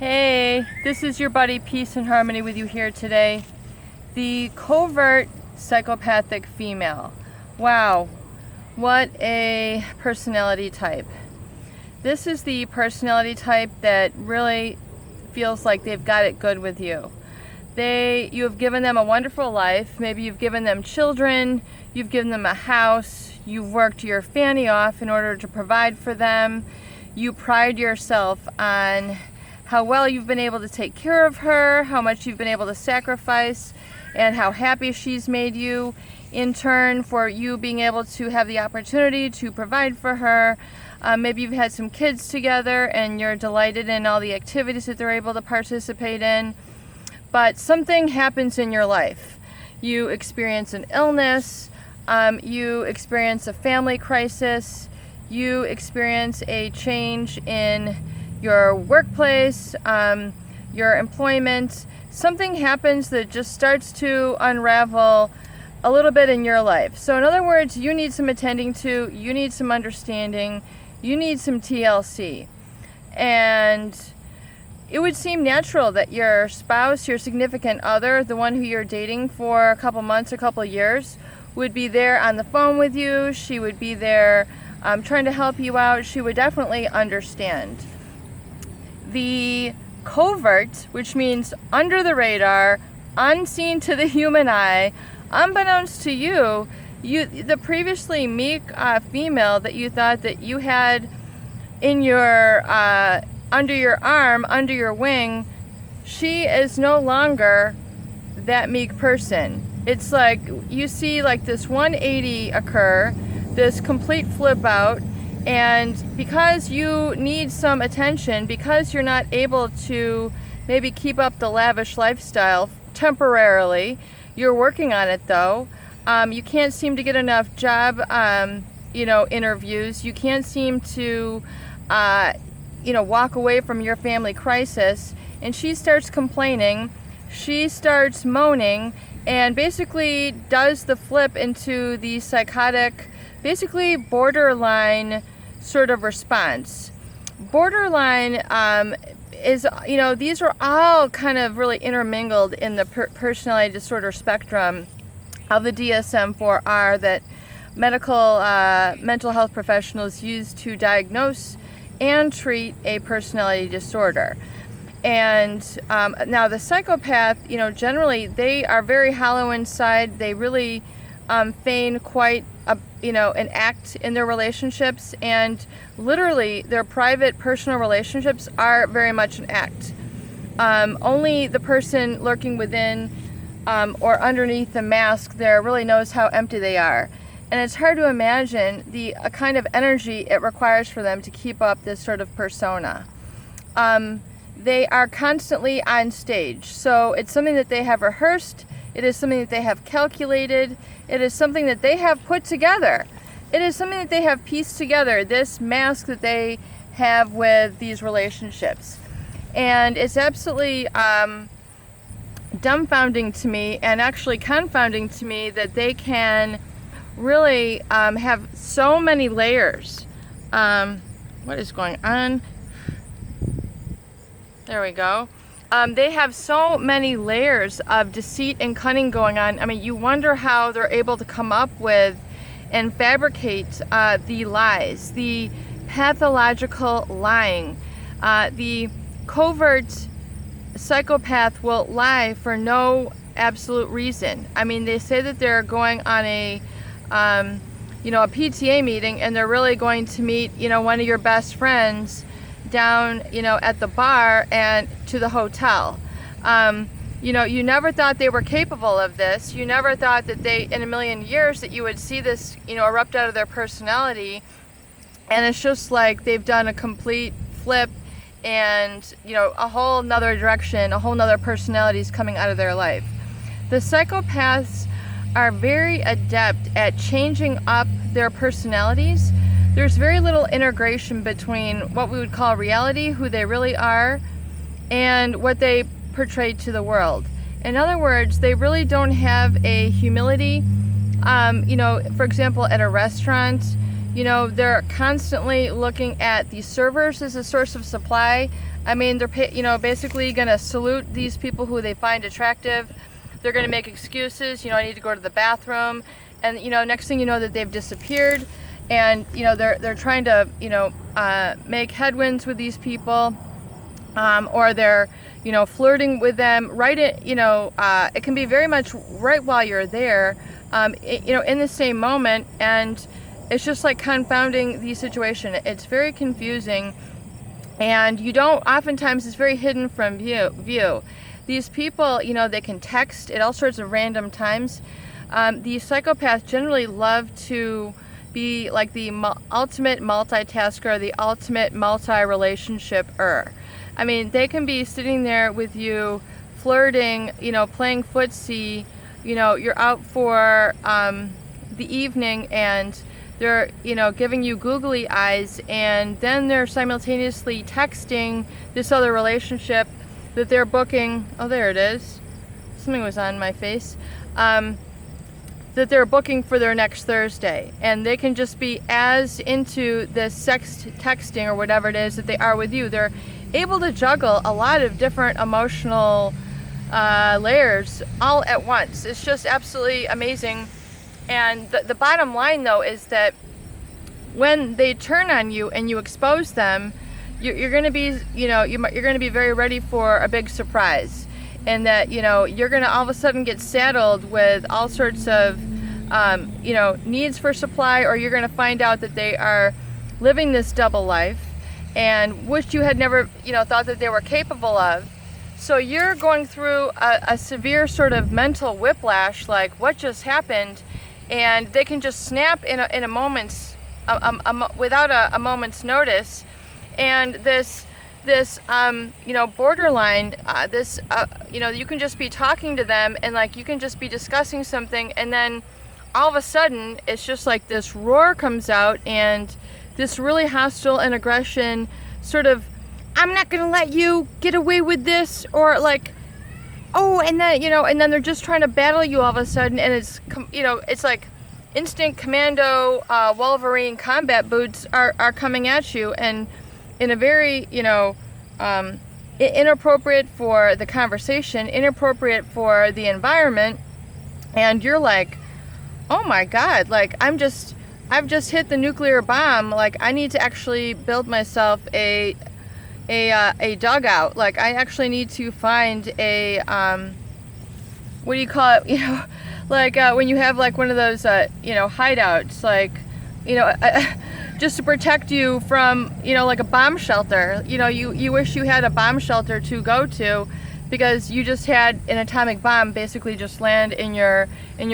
Hey, this is your buddy Peace and Harmony with you here today. The covert psychopathic female. Wow, what a personality type. This is the personality type that really feels like they've got it good with you. You have given them a wonderful life. Maybe you've given them children, you've given them a house, you've worked your fanny off in order to provide for them. You pride yourself on how well you've been able to take care of her, how much you've been able to sacrifice, and how happy she's made you in turn for you being able to have the opportunity to provide for her. Maybe you've had some kids together and you're delighted in all the activities that they're able to participate in. But something happens in your life. You experience an illness, you experience a family crisis, you experience a change in your workplace, your employment. Something happens that just starts to unravel a little bit in your life. So in other words, you need some attending to, you need some understanding, you need some TLC. And it would seem natural that your spouse, your significant other, the one who you're dating for a couple months, a couple years, would be there on the phone with you. She would be there trying to help you out. She would definitely understand. The covert, which means under the radar, unseen to the human eye, unbeknownst to you, the previously meek female that you thought that you had in your under your arm, under your wing, she is no longer that meek person. It's like you see like this 180 occur, this complete flip out. And because you need some attention, because you're not able to maybe keep up the lavish lifestyle temporarily, you're working on it though. You can't seem to get enough job, interviews. You can't seem to, walk away from your family crisis. And she starts complaining. She starts moaning and basically does the flip into the psychotic, basically borderline sort of response. Borderline is, these are all kind of really intermingled in the personality disorder spectrum of the DSM-4R that mental health professionals use to diagnose and treat a personality disorder. And now the psychopath, generally they are very hollow inside. They really feign quite an act in their relationships, and literally their private personal relationships are very much an act. Only the person lurking within or underneath the mask there really knows how empty they are. And it's hard to imagine the kind of energy it requires for them to keep up this sort of persona. They are constantly on stage, so it's something that they have rehearsed. It is something that they have calculated. It is something that they have put together. It is something that they have pieced together, this mask that they have with these relationships. And it's absolutely dumbfounding to me, and actually confounding to me, that they can really have so many layers. What is going on? There we go. They have so many layers of deceit and cunning going on. I mean, you wonder how they're able to come up with and fabricate the lies, the pathological lying. The covert psychopath will lie for no absolute reason. I mean, they say that they're going on a PTA meeting, and they're really going to meet, one of your best friends down, at the bar and to the hotel. You never thought they were capable of this. You never thought that they, in a million years, that you would see this, erupt out of their personality. And it's just like they've done a complete flip, and, a whole nother direction, a whole nother personalities coming out of their life. The psychopaths are very adept at changing up their personalities. There's very little integration between what we would call reality, who they really are, and what they portray to the world. In other words, they really don't have a humility. For example, at a restaurant, they're constantly looking at the servers as a source of supply. I mean, they're basically going to salute these people who they find attractive. They're going to make excuses. I need to go to the bathroom, and next thing you know, that they've disappeared, and they're trying to make headwinds with these people, or they're flirting with them. Right, it can be very much right while you're there, in the same moment, and it's just like confounding the situation. It's very confusing. And oftentimes it's very hidden from view. These people, they can text at all sorts of random times. The psychopaths generally love to be like the ultimate multitasker, the ultimate multi-relationship-er. I mean, they can be sitting there with you, flirting, playing footsie, you're out for the evening, and they're giving you googly eyes, and then they're simultaneously texting this other relationship that they're booking. Oh, there it is. Something was on my face. That they're booking for their next Thursday, and they can just be as into this texting or whatever it is that they are with you. They're able to juggle a lot of different emotional layers all at once. It's just absolutely amazing. And the bottom line, though, is that when they turn on you and you expose them, you're going to be, you're going to be very ready for a big surprise, and that you're going to all of a sudden get saddled with all sorts of, needs for supply, or you're going to find out that they are living this double life, and which you had never, thought that they were capable of. So you're going through a severe sort of mental whiplash, like what just happened. And they can just snap in a moment's, without a moment's notice, and this borderline, you can just be talking to them, and like you can just be discussing something, and then all of a sudden it's just like this roar comes out, and this really hostile and aggression sort of, I'm not gonna let you get away with this, or like, oh, and then they're just trying to battle you all of a sudden, and it's like instant commando Wolverine combat boots are coming at you, and in a very inappropriate for the conversation, inappropriate for the environment, and you're like, oh my God, like I've just hit the nuclear bomb. Like I need to actually build myself a dugout. Like I actually need to find a what do you call it? Like when you have like one of those hideouts, like just to protect you from like a bomb shelter. You wish you had a bomb shelter to go to, because you just had an atomic bomb basically just land in your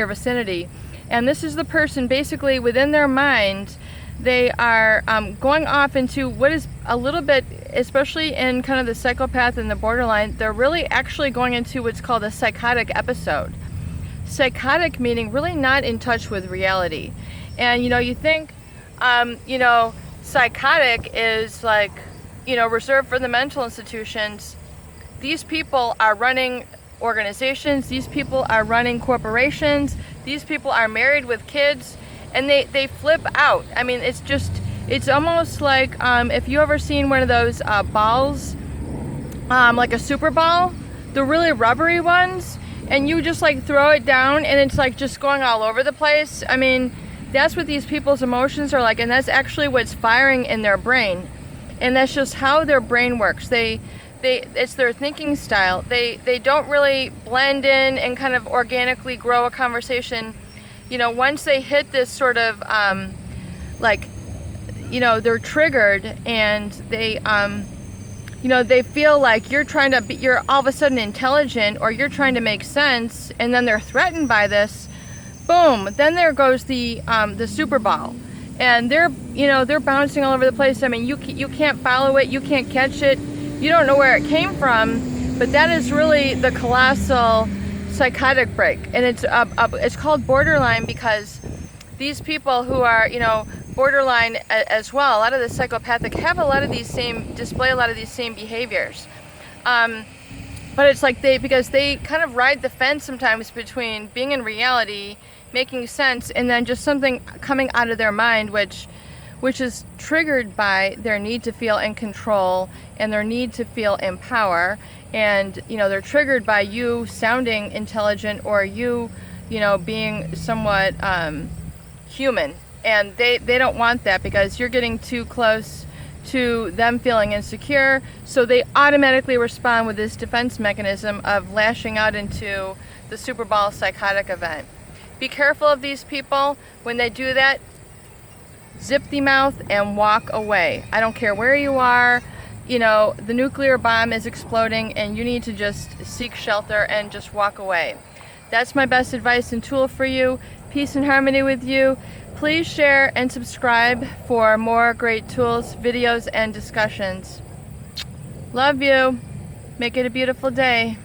vicinity. And this is the person basically within their mind. They are going off into what is a little bit, especially in kind of the psychopath and the borderline, they're really actually going into what's called a psychotic episode. Psychotic meaning really not in touch with reality. And you think, psychotic is like, reserved for the mental institutions. These people are running organizations, these people are running corporations, these people are married with kids, and they flip out. I mean, it's almost like if you ever seen one of those balls, like a super ball, the really rubbery ones, and you just like throw it down and it's like just going all over the place. I mean, that's what these people's emotions are like, and that's actually what's firing in their brain, and that's just how their brain works. It's their thinking style. They don't really blend in and kind of organically grow a conversation. Once they hit this sort of they're triggered, and they feel like you're all of a sudden intelligent, or you're trying to make sense, and then they're threatened by this. Boom! Then there goes the super ball, and they're bouncing all over the place. I mean, you can't follow it, you can't catch it, you don't know where it came from, but that is really the colossal psychotic break. And it's called borderline because these people who are borderline as well, a lot of the psychopathic have display a lot of these same behaviors. But it's like because they kind of ride the fence sometimes between being in reality, making sense, and then just something coming out of their mind, which which is triggered by their need to feel in control and their need to feel in power. And they're triggered by you sounding intelligent or you being somewhat human, and they don't want that because you're getting too close to them feeling insecure, so they automatically respond with this defense mechanism of lashing out into the Super Bowl psychotic event. Be careful of these people. When they do that, zip the mouth and walk away. I don't care where you are. The nuclear bomb is exploding and you need to just seek shelter and just walk away. That's my best advice and tool for you. Peace and harmony with you. Please share and subscribe for more great tools, videos, and discussions. Love you. Make it a beautiful day.